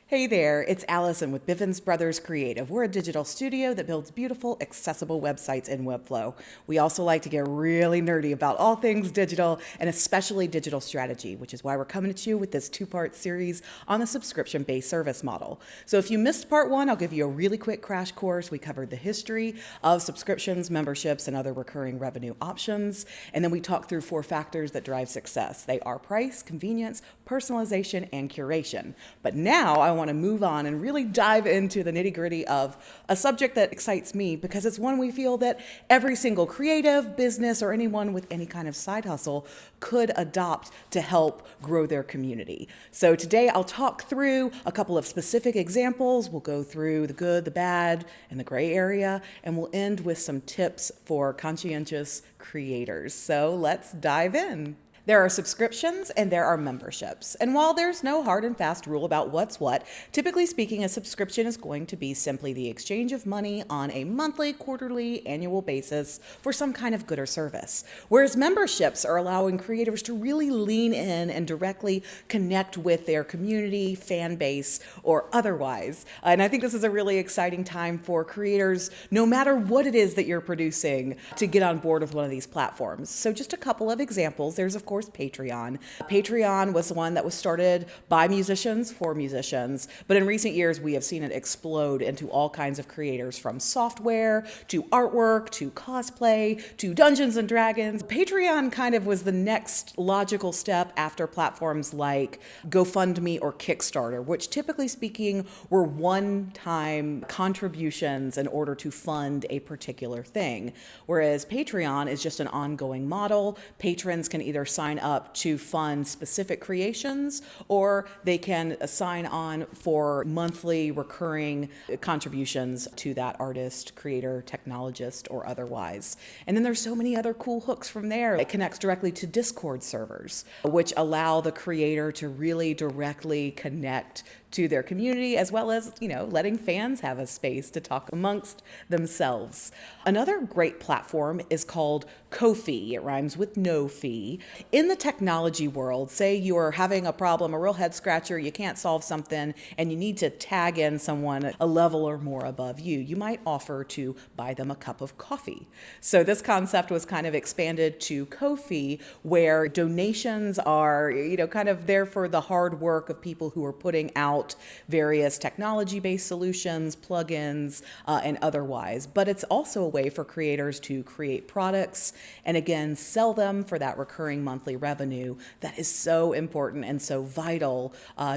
Hey there, it's Allison with Bivens Brothers Creative. We're a digital studio that builds beautiful, accessible websites in Webflow. We also like to get really nerdy about all things digital and especially digital strategy, which is why we're coming at you with this two-part series on the subscription-based service model. So if you missed part one, I'll give you a really quick crash course. We covered the history of subscriptions, memberships, and other recurring revenue options. And then we talked through 4 factors that drive success. They are price, convenience, personalization, and curation. But now I want to move on and really dive into the nitty-gritty of a subject that excites me because it's one we feel that every single creative, business, or anyone with any kind of side hustle could adopt to help grow their community. So today I'll talk through a couple of specific examples. We'll go through the good, the bad, and the gray area, and we'll end with some tips for conscientious creators. So let's dive in. There are subscriptions and there are memberships. And while there's no hard and fast rule about what's what, typically speaking, a subscription is going to be simply the exchange of money on a monthly, quarterly, annual basis for some kind of good or service. Whereas memberships are allowing creators to really lean in and directly connect with their community, fan base, or otherwise. And I think this is a really exciting time for creators, no matter what it is that you're producing, to get on board with one of these platforms. So just a couple of examples. There's, of course, Patreon. Patreon was the one that was started by musicians for musicians, but in recent years we have seen it explode into all kinds of creators, from software to artwork to cosplay to Dungeons and Dragons. Patreon kind of was the next logical step after platforms like GoFundMe or Kickstarter, which typically speaking were one-time contributions in order to fund a particular thing, whereas Patreon is just an ongoing model. Patrons can either sign up to fund specific creations, or they can sign on for monthly recurring contributions to that artist, creator, technologist, or otherwise. And then there's so many other cool hooks from there. It connects directly to Discord servers, which allow the creator to really directly connect to their community, as well as, letting fans have a space to talk amongst themselves. Another great platform is called Ko-fi. It rhymes with no fee. In the technology world, say you are having a problem, a real head scratcher, you can't solve something, and you need to tag in someone a level or more above you, you might offer to buy them a cup of coffee. So this concept was kind of expanded to Ko-fi, where donations are, kind of there for the hard work of people who are putting out various technology-based solutions, plugins, and otherwise. But it's also a way for creators to create products and again, sell them for that recurring monthly revenue that is so important and so vital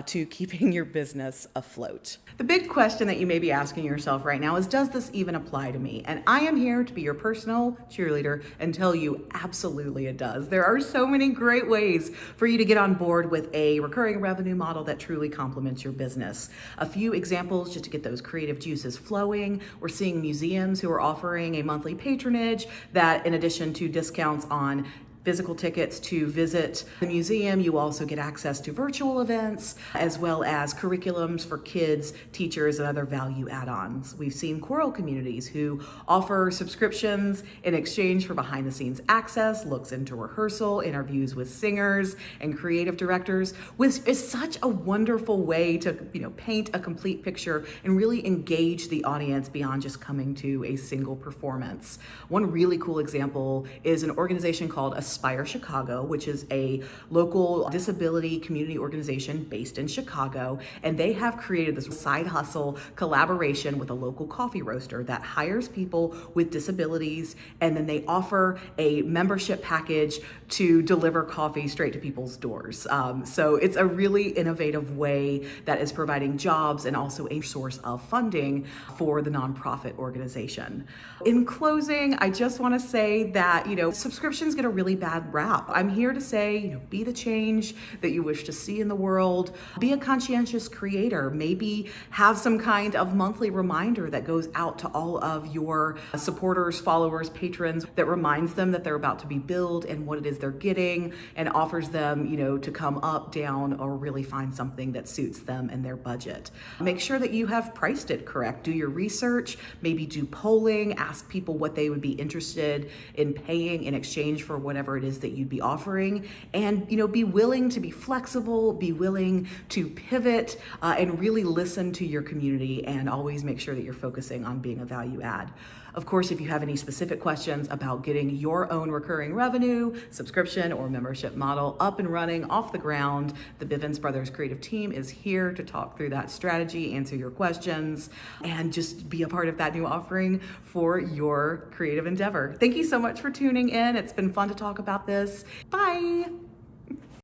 to keeping your business afloat. The big question that you may be asking yourself right now is, does this even apply to me? And I am here to be your personal cheerleader and tell you absolutely it does. There are so many great ways for you to get on board with a recurring revenue model that truly complements your business. A few examples just to get those creative juices flowing. We're seeing museums who are offering a monthly patronage that, in addition to discounts on physical tickets to visit the museum, you also get access to virtual events, as well as curriculums for kids, teachers, and other value add-ons. We've seen choral communities who offer subscriptions in exchange for behind-the-scenes access, looks into rehearsal, interviews with singers and creative directors, which is such a wonderful way to paint a complete picture and really engage the audience beyond just coming to a single performance. One really cool example is an organization called Aspire Chicago, which is a local disability community organization based in Chicago, and they have created this side hustle collaboration with a local coffee roaster that hires people with disabilities, and then they offer a membership package to deliver coffee straight to people's doors. So it's a really innovative way that is providing jobs and also a source of funding for the nonprofit organization. In closing, I just want to say that, subscriptions get a really bad rap. I'm here to say, be the change that you wish to see in the world. Be a conscientious creator. Maybe have some kind of monthly reminder that goes out to all of your supporters, followers, patrons, that reminds them that they're about to be billed and what it is they're getting, and offers them, to come up, down, or really find something that suits them and their budget. Make sure that you have priced it correct. Do your research, maybe do polling, ask people what they would be interested in paying in exchange for whatever whatever it is that you'd be offering, and be willing to be flexible, be willing to pivot, and really listen to your community, and always make sure that you're focusing on being a value add. Of course, if you have any specific questions about getting your own recurring revenue, subscription, or membership model up and running off the ground, the Bivens Brothers creative team is here to talk through that strategy, answer your questions, and just be a part of that new offering for your creative endeavor. Thank you so much for tuning in. It's been fun to talk about this. Bye.